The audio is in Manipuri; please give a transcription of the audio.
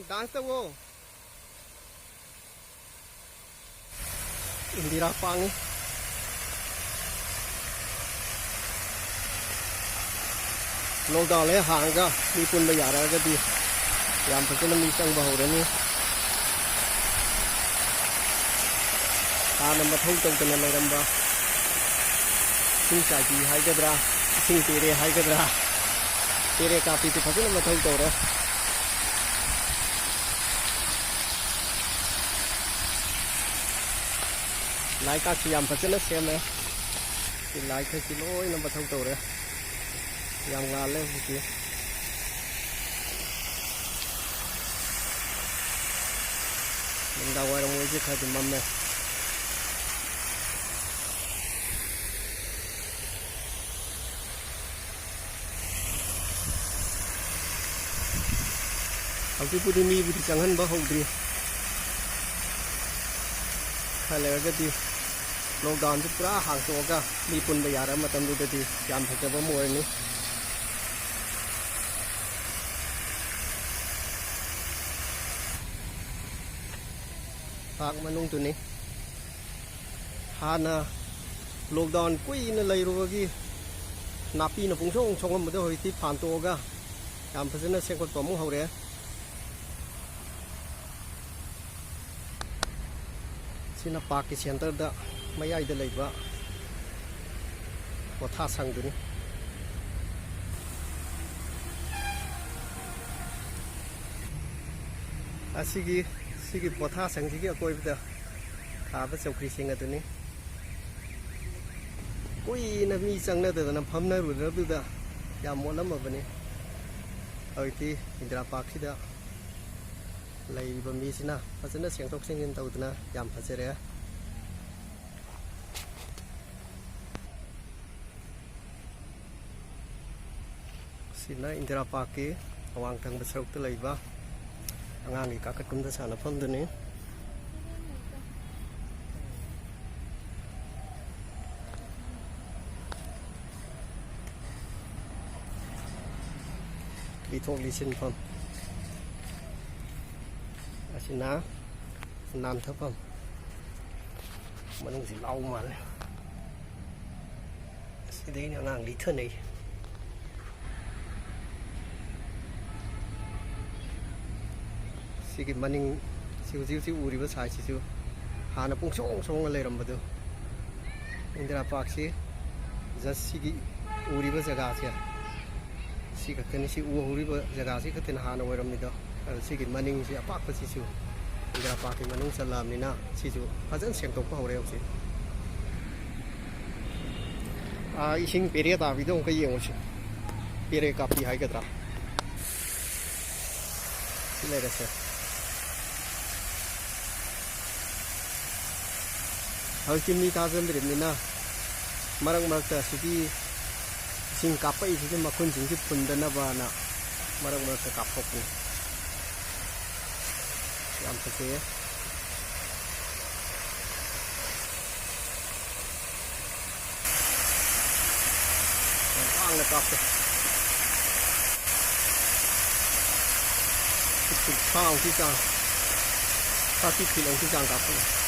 डांस तो वो इंदिरा पांगी लॉकडाउन ले हांगा मी पुन बे यारगदी याम फजन मी चंग बहौरनी हाना मथौ तौदना लेरंबा सिंग चाकी हाइगद्रा सिंग तेरे हाइगद्रा तेरे काफी तो फजन मथौ तौरे लाइक का याम फजन सेमे लाइक है लोई न मथौ तौरे याम गाले हुकी नंदा वार मोजे खादि मम्मे अभी पूरी मी भी चंगन बहुद्री खालेगदी लॉकडाउन से पूरा हांगतोगा मी पुन बे यारा मतमदुददी याम फजबा मोरनी पाक मनुंग तुनी हाना लॉकडाउन कुइना लैरुबगी नापी न पुंसोंग सोंगमबदो होइति फानतोगा याम फजना सेंखोट पमु हौरे सिना पाक के सेंटर दा मयाइदा लैबा पोथा संगदुनी सिगी पोथा संगसिगी अकोइबदा थाबा चौखरी सिंग अदुनी कुइना मी चंगनदना फमनरुदबुदा याम मोलमबनी हौति इंदिरा पार्क सिदा लैबा मीसिना फजना सेंथोक सेंगिन तौदना याम फजरे सिना इंदिरा पार्क के अवांग थंग बसरुकता लैबा अंगांगी काकटकुमदा सानफमदुनी लिथोक लिसिनफम असिना नानथफम मनुंग सि लाउ माले सिदैनि अंगांग लिथनै सिगी मनिंग सिउजिउ उरिबा साइसिसु हाना पुंसोंग सोंग लेरमबदु इंदिरा पार्क से जस्ट सिगी उरिबा जगह से सिग खतनि सि उरिबा जगह से खतन हाना वरमनिदो सिगी मनिंग से अपाक सिसु इंदिरा पार्क के मनुंग चलामनिना सिसु फजन सेंगतोक हौरे हौसि इसिंग पेरे ताबिदो अंक येंगोसि पेरे कापी हाइगद्रा सिलेरसे हौसि मी ताजंद्रिमनिना मरंग मरकता सिगी सिंग कापै सिगी मखुन सिंगि फुंदनबाना मरंग मरकता कापथोकनि याम फजे वांगना कापते सिग खांग कि जांग 30 किलो कि जांग कापते